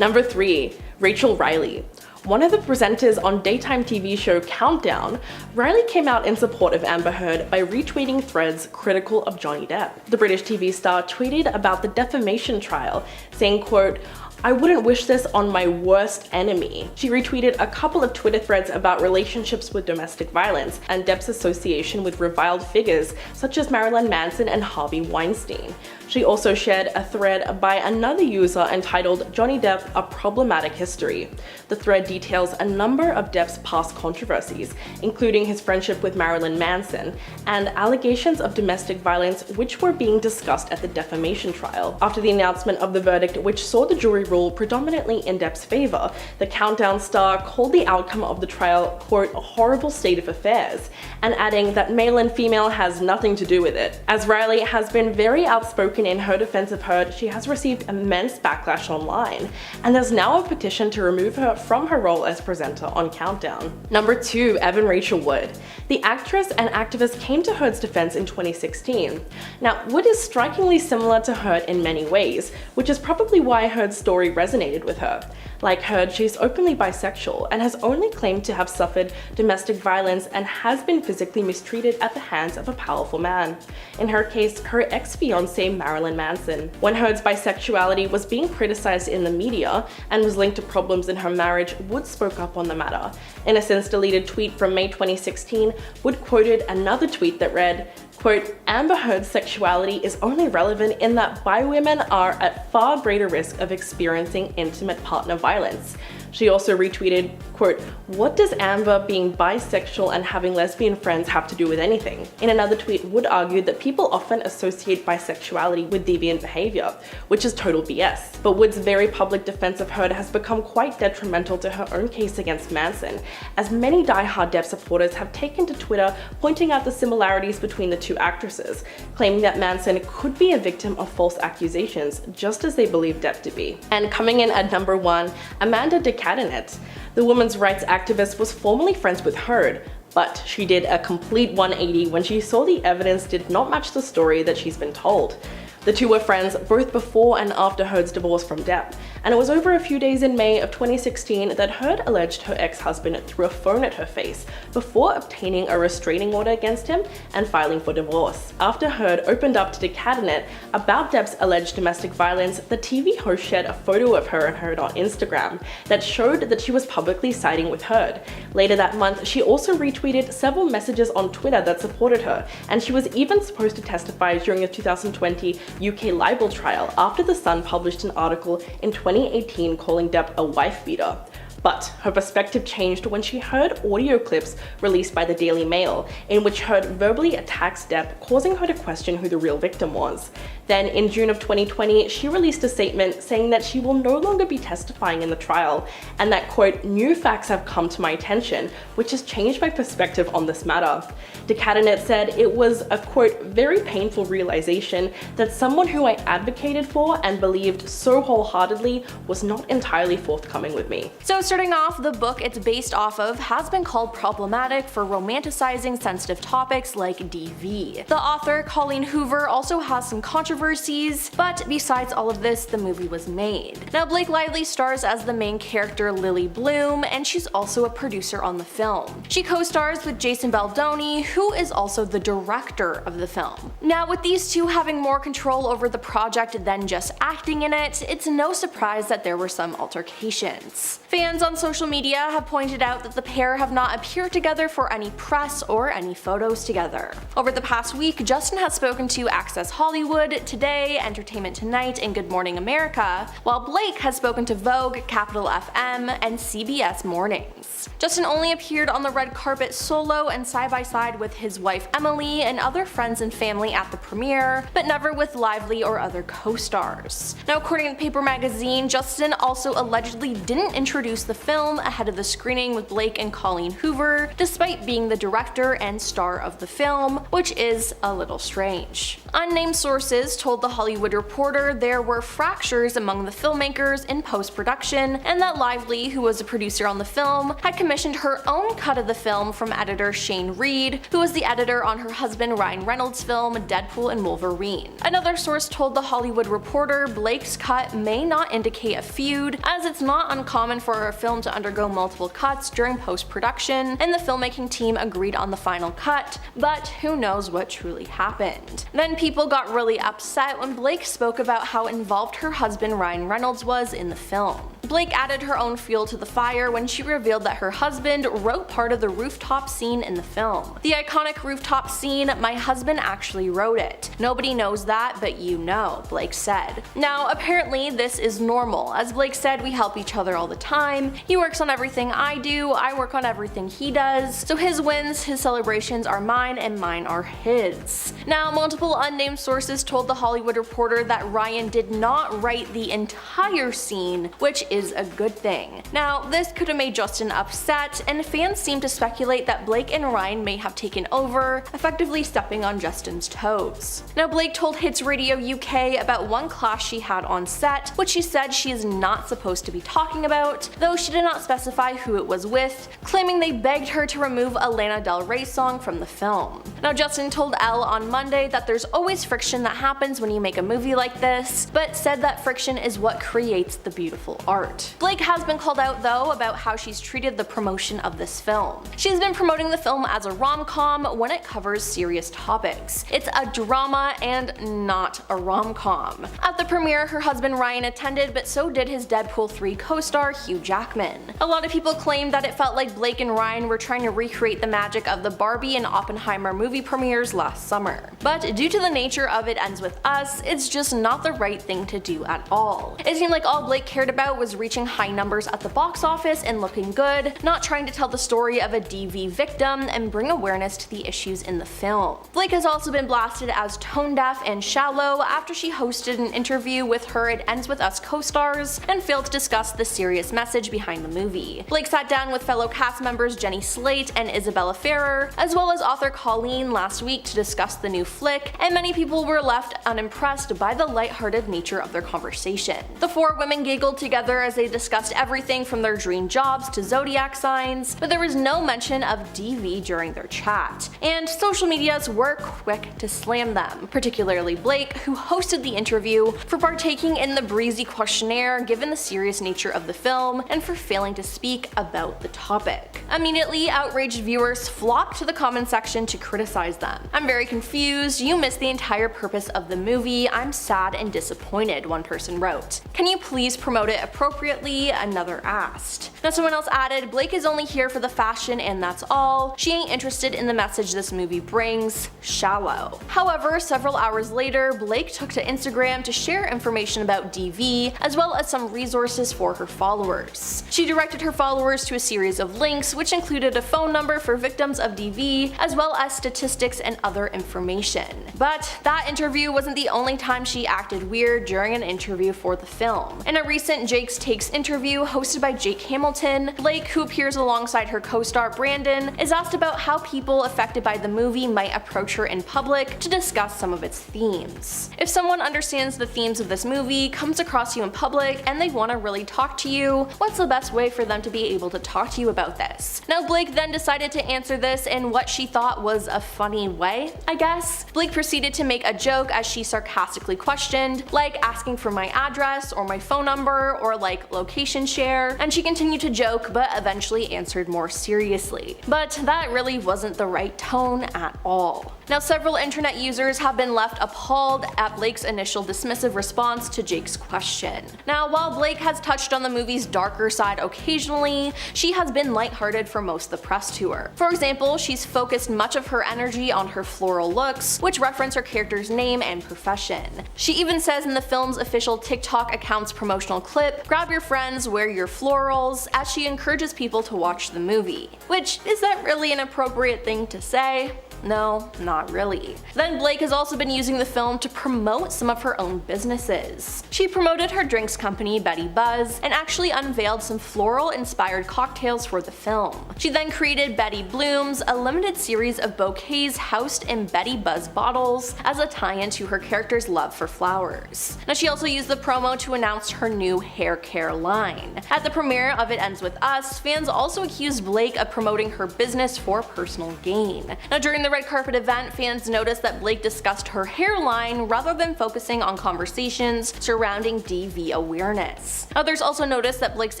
Number 3, Rachel Riley. One of the presenters on daytime TV show Countdown, Riley came out in support of Amber Heard by retweeting threads critical of Johnny Depp. The British TV star tweeted about the defamation trial, saying, quote, I wouldn't wish this on my worst enemy. She retweeted a couple of Twitter threads about relationships with domestic violence and Depp's association with reviled figures such as Marilyn Manson and Harvey Weinstein. She also shared a thread by another user entitled Johnny Depp, A Problematic History. The thread details a number of Depp's past controversies, including his friendship with Marilyn Manson, and allegations of domestic violence which were being discussed at the defamation trial. After the announcement of the verdict, which saw the jury rule predominantly in Depp's favor, the Countdown star called the outcome of the trial, quote, a horrible state of affairs, and adding that male and female has nothing to do with it. As Riley has been very outspoken in her defense of Heard, she has received immense backlash online, and there's now a petition to remove her from her role as presenter on Countdown. Number 2, Evan Rachel Wood. The actress and activist came to Heard's defense in 2016. Now, Wood is strikingly similar to Heard in many ways, which is probably why Heard's story resonated with her. Like Heard, she's openly bisexual and has only claimed to have suffered domestic violence and has been physically mistreated at the hands of a powerful man. In her case, her ex-fiancé Marilyn Manson. When Heard's bisexuality was being criticized in the media and was linked to problems in her marriage, Wood spoke up on the matter. In a since-deleted tweet from May 2016, Wood quoted another tweet that read, quote, Amber Heard's sexuality is only relevant in that bi women are at far greater risk of experiencing intimate partner violence. She also retweeted, quote, "What does Amber being bisexual and having lesbian friends have to do with anything?" In another tweet, Wood argued that people often associate bisexuality with deviant behavior, which is total BS. But Wood's very public defense of Heard has become quite detrimental to her own case against Manson, as many die-hard Depp supporters have taken to Twitter pointing out the similarities between the two actresses, claiming that Manson could be a victim of false accusations, just as they believe Depp to be. And coming in at number 1, Amanda de Cadenet. The women's rights activist was formerly friends with Heard, but she did a complete 180 when she saw the evidence did not match the story that she's been told. The two were friends both before and after Heard's divorce from Depp, and it was over a few days in May of 2016 that Heard alleged her ex-husband threw a phone at her face before obtaining a restraining order against him and filing for divorce. After Heard opened up to de Cadenet about Depp's alleged domestic violence, the TV host shared a photo of her and Heard on Instagram that showed that she was publicly siding with Heard. Later that month, she also retweeted several messages on Twitter that supported her, and she was even supposed to testify during the 2020 UK libel trial after The Sun published an article in 2018 calling Depp a wife beater. But her perspective changed when she heard audio clips released by the Daily Mail, in which Heard verbally attacks Depp, causing her to question who the real victim was. Then, in June of 2020, she released a statement saying that she will no longer be testifying in the trial, and that, quote, "new facts have come to my attention, which has changed my perspective on this matter." De Cadenet said it was a, quote, "very painful realization that someone who I advocated for and believed so wholeheartedly was not entirely forthcoming with me." So starting off, the book it's based off of has been called problematic for romanticizing sensitive topics like DV. The author, Colleen Hoover, also has some controversies, but besides all of this, the movie was made. Now, Blake Lively stars as the main character Lily Bloom, and she's also a producer on the film. She co-stars with Jason Baldoni, who is also the director of the film. Now, with these two having more control over the project than just acting in it, it's no surprise that there were some altercations. Fans on social media have pointed out that the pair have not appeared together for any press or any photos together. Over the past week, Justin has spoken to Access Hollywood, Today, Entertainment Tonight, and Good Morning America, while Blake has spoken to Vogue, Capital FM, and CBS Mornings. Justin only appeared on the red carpet solo and side by side with his wife Emily and other friends and family at the premiere, but never with Lively or other co-stars. Now, according to Paper Magazine, Justin also allegedly didn't introduce the film ahead of the screening with Blake and Colleen Hoover, despite being the director and star of the film, which is a little strange. Unnamed sources told The Hollywood Reporter there were fractures among the filmmakers in post-production, and that Lively, who was a producer on the film, had commissioned her own cut of the film from editor Shane Reed, who was the editor on her husband Ryan Reynolds' film Deadpool and Wolverine. Another source told The Hollywood Reporter Blake's cut may not indicate a feud, as it's not uncommon for a film to undergo multiple cuts during post-production, and the filmmaking team agreed on the final cut, but who knows what truly happened. Then people got really upset when Blake spoke about how involved her husband Ryan Reynolds was in the film. Blake added her own fuel to the fire when she revealed that her husband wrote part of the rooftop scene in the film. The iconic rooftop scene, "My husband actually wrote it. Nobody knows that, but you know," Blake said. Now, apparently this is normal. As Blake said, we help each other all the time. He works on everything I do, I work on everything he does. So his wins, his celebrations are mine, and mine are his. Now, multiple unnamed sources told The Hollywood Reporter that Ryan did not write the entire scene, which is a good thing. Now, this could have made Justin upset, and fans seem to speculate that Blake and Ryan may have taken over, effectively stepping on Justin's toes. Now, Blake told Hits Radio UK about one clash she had on set, which she said she is not supposed to be talking about, though she did not specify who it was with, claiming they begged her to remove a Lana Del Rey song from the film. Now, Justin told Elle on Monday that there's always friction that happens when you make a movie like this, but said that friction is what creates the beautiful art. Blake has been called out though about how she's treated the promotion of this film. She's been promoting the film as a rom-com when it covers serious topics. It's a drama and not a rom-com. At the premiere, her husband Ryan attended, but so did his Deadpool 3 co-star Hugh Jackman. Jackman. A lot of people claim that it felt like Blake and Ryan were trying to recreate the magic of the Barbie and Oppenheimer movie premieres last summer. But due to the nature of It Ends With Us, it's just not the right thing to do at all. It seemed like all Blake cared about was reaching high numbers at the box office and looking good, not trying to tell the story of a DV victim and bring awareness to the issues in the film. Blake has also been blasted as tone deaf and shallow after she hosted an interview with her It Ends With Us co-stars and failed to discuss the serious message behind the movie. Blake sat down with fellow cast members Jenny Slate and Isabella Ferrer, as well as author Colleen last week to discuss the new flick, and many people were left unimpressed by the lighthearted nature of their conversation. The four women giggled together as they discussed everything from their dream jobs to zodiac signs, but there was no mention of DV during their chat, and social medias were quick to slam them, particularly Blake, who hosted the interview, for partaking in the breezy questionnaire given the serious nature of the film and for failing to speak about the topic. Immediately, outraged viewers flocked to the comment section to criticize them. "I'm very confused, you missed the entire purpose of the movie, I'm sad and disappointed," one person wrote. "Can you please promote it appropriately?" another asked. Now someone else added, "Blake is only here for the fashion and that's all. She ain't interested in the message this movie brings. Shallow." However, several hours later, Blake took to Instagram to share information about DV, as well as some resources for her followers. She directed her followers to a series of links, which included a phone number for victims of DV, as well as statistics and other information. But that interview wasn't the only time she acted weird during an interview for the film. In a recent Jake's Takes interview hosted by Jake Hamilton, Blake, who appears alongside her co-star Brandon, is asked about how people affected by the movie might approach her in public to discuss some of its themes. "If someone understands the themes of this movie, comes across you in public, and they want to really talk to you, what's the best way for them to be able to talk to you about this?" Now Blake then decided to answer this in what she thought was a funny way, I guess. Blake proceeded to make a joke as she sarcastically questioned, like asking for my address or my phone number or like location share, and she continued to joke but eventually answered more seriously. But that really wasn't the right tone at all. Now several internet users have been left appalled at Blake's initial dismissive response to Jake's question. Now while Blake has touched on the movie's darker side occasionally, she has been lighthearted for most of the press tour. For example, she's focused much of her energy on her floral looks, which reference her character's name and profession. She even says in the film's official TikTok account's promotional clip, "Grab your friends, wear your florals," as she encourages people to watch the movie. Which, is that really an appropriate thing to say? No, not really. Then Blake has also been using the film to promote some of her own businesses. She promoted her drinks company, Betty Buzz, and actually unveiled some floral-inspired cocktails for the film. She then created Betty Blooms, a limited series of bouquets housed in Betty Buzz bottles as a tie-in to her character's love for flowers. Now she also used the promo to announce her new hair care line. At the premiere of It Ends With Us, fans also accused Blake of promoting her business for personal gain. Now during the red carpet event, fans noticed that Blake discussed her hairline rather than focusing on conversations surrounding DV awareness. Others also noticed that Blake's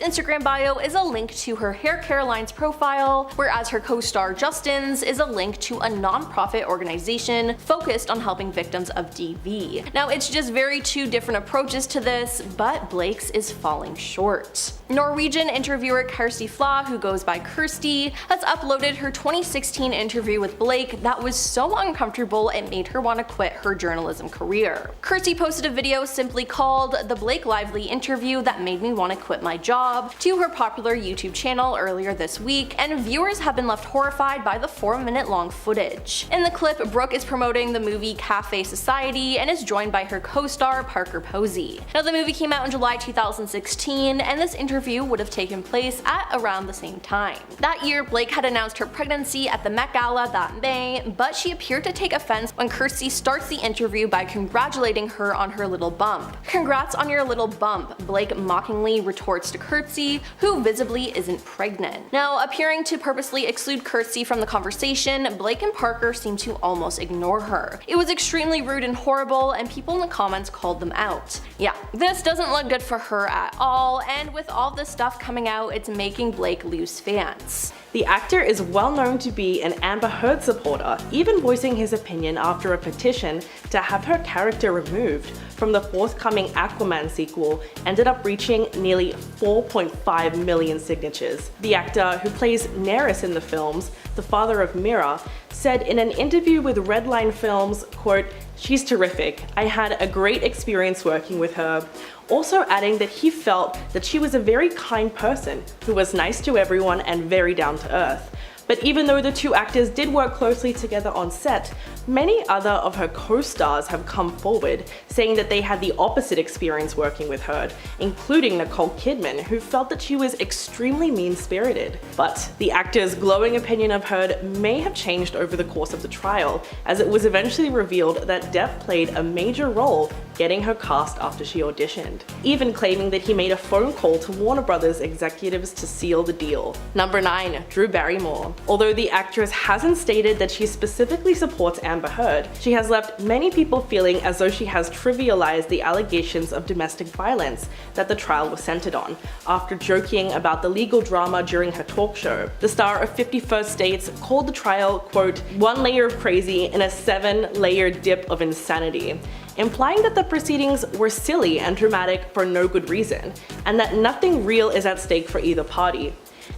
Instagram bio is a link to her hair care line's profile, whereas her co-star Justin's is a link to a non-profit organization focused on helping victims of DV. Now it's just very two different approaches to this, but Blake's is falling short. Norwegian interviewer Kirsty Fla, who goes by Kirsty, has uploaded her 2016 interview with Blake that was so uncomfortable it made her want to quit her journalism career. Kirsty posted a video simply called "The Blake Lively Interview That Made Me Want to Quit My Job" to her popular YouTube channel earlier this week, and viewers have been left horrified by the 4-minute long footage. In the clip, Brooke is promoting the movie Cafe Society and is joined by her co-star Parker Posey. Now the movie came out in July 2016, and this interview would have taken place at around the same time. That year, Blake had announced her pregnancy at the Met Gala that May, but she appeared to take offense when Kirsty starts the interview by congratulating her on her little bump. "Congrats on your little bump," Blake mockingly retorts to Kirsty, who visibly isn't pregnant. Now, appearing to purposely exclude Kirsty from the conversation, Blake and Parker seem to almost ignore her. It was extremely rude and horrible, and people in the comments called them out. Yeah, this doesn't look good for her at all, and with all this stuff coming out, it's making Blake lose fans. The actor is well known to be an Amber Heard supporter, even voicing his opinion after a petition to have her character removed from the forthcoming Aquaman sequel ended up reaching nearly 4.5 million signatures. The actor, who plays Nereus in the films, the father of Mira, said in an interview with Redline Films, quote, "She's terrific. I had a great experience working with her." Also adding that he felt that she was a very kind person who was nice to everyone and very down to earth. But even though the two actors did work closely together on set, many other of her co-stars have come forward saying that they had the opposite experience working with Heard, including Nicole Kidman, who felt that she was extremely mean-spirited. But the actor's glowing opinion of Heard may have changed over the course of the trial, as it was eventually revealed that Depp played a major role getting her cast after she auditioned, even claiming that he made a phone call to Warner Brothers executives to seal the deal. Number 9. Drew Barrymore. Although the actress hasn't stated that she specifically supports Amber Heard, she has left many people feeling as though she has trivialized the allegations of domestic violence that the trial was centered on, after joking about the legal drama during her talk show. The star of 50 First Dates called the trial, quote, "one layer of crazy in a 7-layer dip of insanity," implying that the proceedings were silly and dramatic for no good reason, and that nothing real is at stake for either party.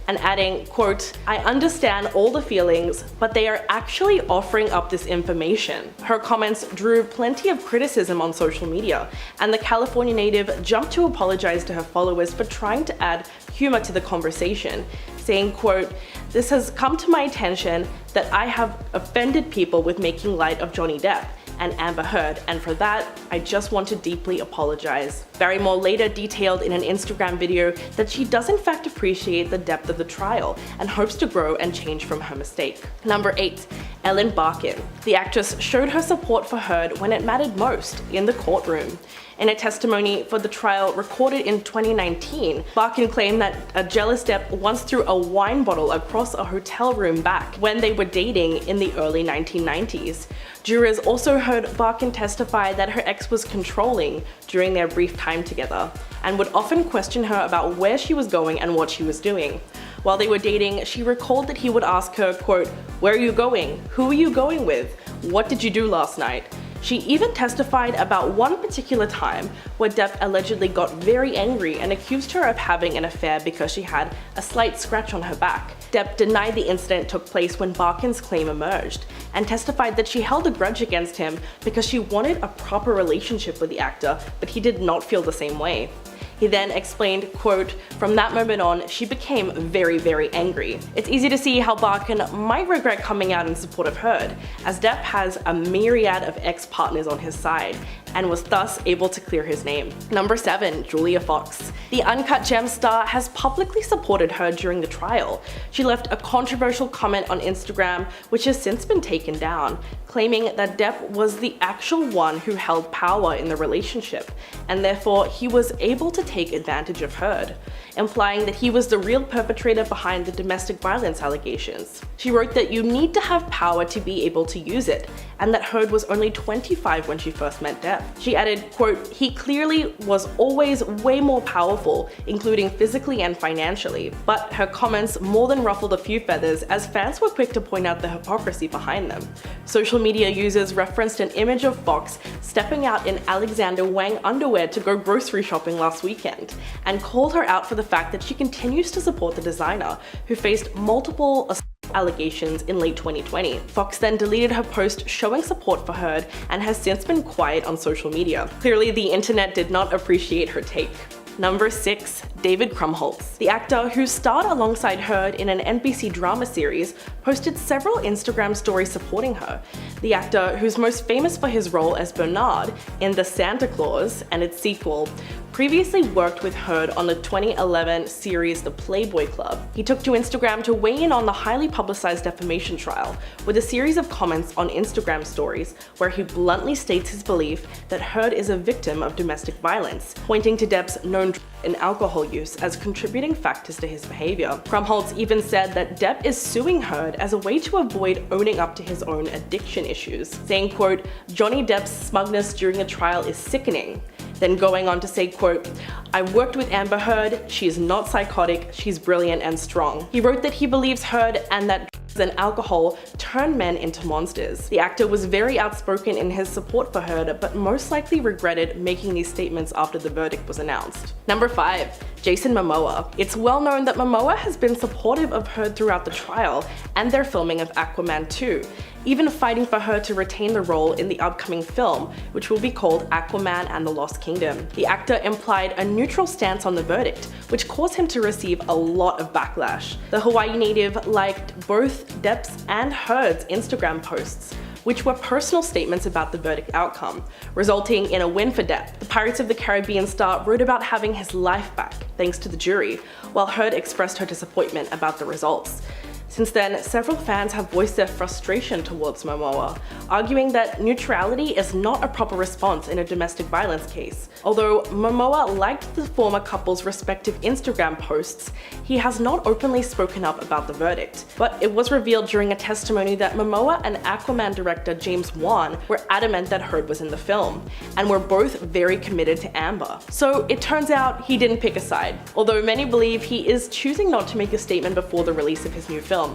And adding, quote, "I understand all the feelings, but they are actually offering up this information." Her comments drew plenty of criticism on social media, and the California native jumped to apologize to her followers for trying to add humor to the conversation, saying, quote, "This has come to my attention that I have offended people with making light of Johnny Depp and Amber Heard, and for that, I just want to deeply apologize." Barrymore later detailed in an Instagram video that she does in fact appreciate the depth of the trial and hopes to grow and change from her mistake. Number 8. Ellen Barkin. The actress showed her support for Heard when it mattered most, in the courtroom. In a testimony for the trial recorded in 2019, Barkin claimed that a jealous Depp once threw a wine bottle across a hotel room back when they were dating in the early 1990s. Jurors also heard Barkin testify that her ex was controlling during their brief time together, and would often question her about where she was going and what she was doing. While they were dating, she recalled that he would ask her, quote, "Where are you going? Who are you going with? What did you do last night?" She even testified about one particular time where Depp allegedly got very angry and accused her of having an affair because she had a slight scratch on her back. Depp denied the incident took place when Barkin's claim emerged, and testified that she held a grudge against him because she wanted a proper relationship with the actor, but he did not feel the same way. He then explained, quote, "From that moment on, she became very, very angry." It's easy to see how Barkin might regret coming out in support of Heard, as Depp has a myriad of ex-partners on his side, and was thus able to clear his name. Number 7. Julia Fox. The Uncut Gems star has publicly supported Heard during the trial. She left a controversial comment on Instagram, which has since been taken down, claiming that Depp was the actual one who held power in the relationship, and therefore he was able to take advantage of Heard, implying that he was the real perpetrator behind the domestic violence allegations. She wrote that you need to have power to be able to use it, and that Heard was only 25 when she first met Depp. She added, quote, "He clearly was always way more powerful, including physically and financially." But her comments more than ruffled a few feathers, as fans were quick to point out the hypocrisy behind them. Social media users referenced an image of Fox stepping out in Alexander Wang underwear to go grocery shopping last weekend, and called her out for the fact that she continues to support the designer, who faced multiple allegations in late 2020. Fox then deleted her post showing support for Heard and has since been quiet on social media. Clearly, the internet did not appreciate her take. Number 6. David Krumholtz. The actor, who starred alongside Heard in an NBC drama series, posted several Instagram stories supporting her. The actor, who's most famous for his role as Bernard in The Santa Claus and its sequel, previously worked with Heard on the 2011 series The Playboy Club. He took to Instagram to weigh in on the highly publicized defamation trial, with a series of comments on Instagram stories where he bluntly states his belief that Heard is a victim of domestic violence, pointing to Depp's known drug and alcohol use as contributing factors to his behavior. Krumholtz even said that Depp is suing Heard as a way to avoid owning up to his own addiction issues, saying, quote, "Johnny Depp's smugness during the trial is sickening. then going on to say, quote, "I worked with Amber Heard, she is not psychotic, she's brilliant and strong." He wrote that he believes Heard and that and alcohol turn men into monsters. The actor was very outspoken in his support for Heard, but most likely regretted making these statements after the verdict was announced. Number 5. Jason Momoa. It's well known that Momoa has been supportive of Heard throughout the trial and their filming of Aquaman 2, even fighting for her to retain the role in the upcoming film, which will be called Aquaman and the Lost Kingdom. The actor implied a neutral stance on the verdict, which caused him to receive a lot of backlash. The Hawaii native liked both Depp's and Heard's Instagram posts, which were personal statements about the verdict outcome, resulting in a win for Depp. The Pirates of the Caribbean star wrote about having his life back thanks to the jury, while Heard expressed her disappointment about the results. Since then, several fans have voiced their frustration towards Momoa, arguing that neutrality is not a proper response in a domestic violence case. Although Momoa liked the former couple's respective Instagram posts, he has not openly spoken up about the verdict. But it was revealed during a testimony that Momoa and Aquaman director James Wan were adamant that Heard was in the film, and were both very committed to Amber. So it turns out he didn't pick a side, although many believe he is choosing not to make a statement before the release of his new film.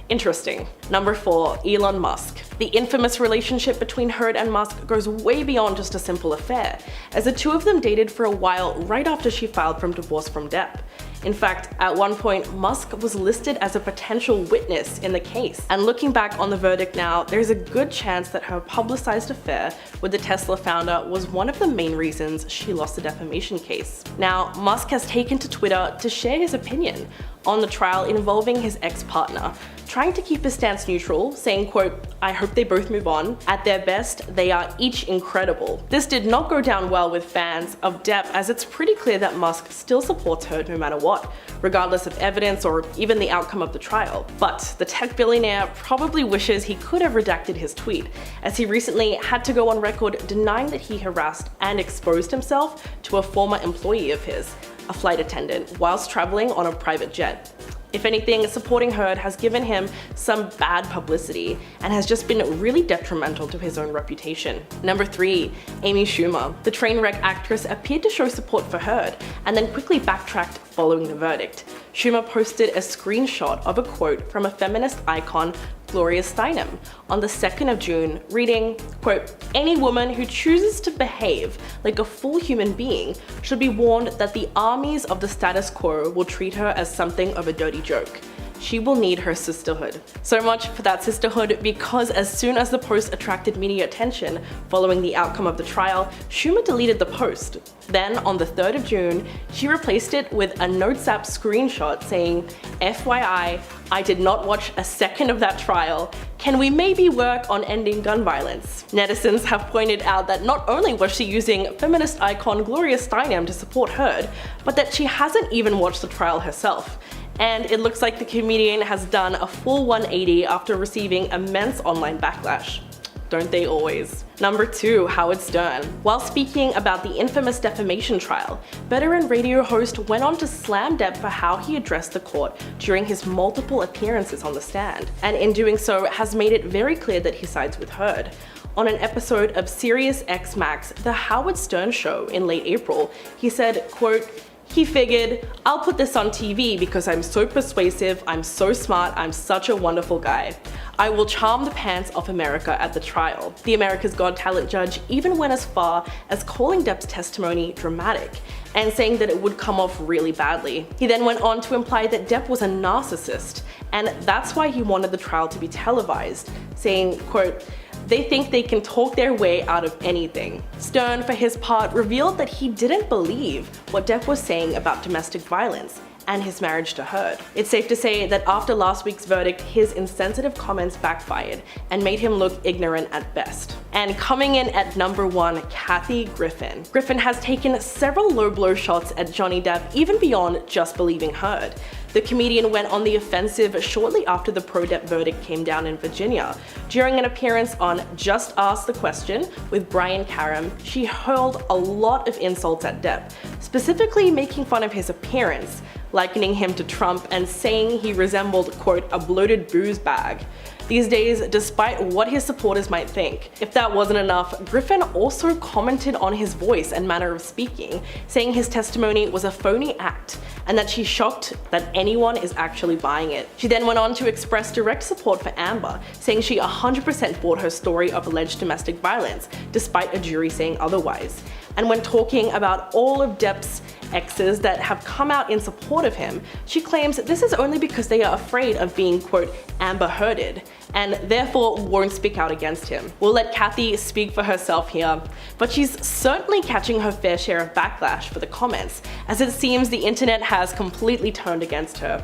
Interesting. Number 4. Elon Musk. The infamous relationship between Heard and Musk goes way beyond just a simple affair, as the two of them dated for a while right after she filed for divorce from Depp. In fact, at one point, Musk was listed as a potential witness in the case. And looking back on the verdict now, there's a good chance that her publicized affair with the Tesla founder was one of the main reasons she lost the defamation case. Now, Musk has taken to Twitter to share his opinion on the trial involving his ex-partner, trying to keep his stance neutral, saying, quote, "I hope they both move on. At their best, they are each incredible." This did not go down well with fans of Depp, as it's pretty clear that Musk still supports Heard no matter what, regardless of evidence or even the outcome of the trial. But the tech billionaire probably wishes he could have redacted his tweet, as he recently had to go on record denying that he harassed and exposed himself to a former employee of his, a flight attendant, whilst traveling on a private jet. If anything, supporting Heard has given him some bad publicity and has just been really detrimental to his own reputation. Number 3. Amy Schumer. The Trainwreck actress appeared to show support for Heard and then quickly backtracked following the verdict. Schumer posted a screenshot of a quote from a feminist icon, Gloria Steinem, on the 2nd of June, reading, quote, "Any woman who chooses to behave like a full human being should be warned that the armies of the status quo will treat her as something of a dirty joke. She will need her sisterhood." So much for that sisterhood, because as soon as the post attracted media attention following the outcome of the trial, Schumer deleted the post. Then, on the 3rd of June, she replaced it with a Notes app screenshot saying, "FYI, I did not watch a second of that trial. Can we maybe work on ending gun violence?" Netizens have pointed out that not only was she using feminist icon Gloria Steinem to support Heard, but that she hasn't even watched the trial herself. And it looks like the comedian has done a full 180 after receiving immense online backlash. Don't they always? Number 2. Howard Stern. While speaking about the infamous defamation trial, veteran radio host went on to slam Depp for how he addressed the court during his multiple appearances on the stand, and in doing so has made it very clear that he sides with Heard. On an episode of Sirius X Max, The Howard Stern Show in late April, he said, quote, "He figured, I'll put this on TV because I'm so persuasive, I'm so smart, I'm such a wonderful guy. I will charm the pants off America at the trial." The America's Got Talent judge even went as far as calling Depp's testimony dramatic and saying that it would come off really badly. He then went on to imply that Depp was a narcissist, and that's why he wanted the trial to be televised, saying, quote, "They think they can talk their way out of anything." Stern, for his part, revealed that he didn't believe what Depp was saying about domestic violence and his marriage to Heard. It's safe to say that after last week's verdict, his insensitive comments backfired and made him look ignorant at best. And coming in at number 1, Kathy Griffin. Griffin has taken several low-blow shots at Johnny Depp, even beyond just believing Heard. The comedian went on the offensive shortly after the pro-Depp verdict came down in Virginia. During an appearance on Just Ask the Question with Brian Karam, she hurled a lot of insults at Depp, specifically making fun of his appearance, likening him to Trump and saying he resembled, quote, "a bloated booze bag." these days, despite what his supporters might think. If that wasn't enough, Griffin also commented on his voice and manner of speaking, saying his testimony was a phony act and that she's shocked that anyone is actually buying it. She then went on to express direct support for Amber, saying she 100% bought her story of alleged domestic violence, despite a jury saying otherwise. And when talking about all of Depp's exes that have come out in support of him, she claims this is only because they are afraid of being, quote, Amber Hearded, and therefore won't speak out against him. We'll let Kathy speak for herself here, but she's certainly catching her fair share of backlash for the comments, as it seems the internet has completely turned against her.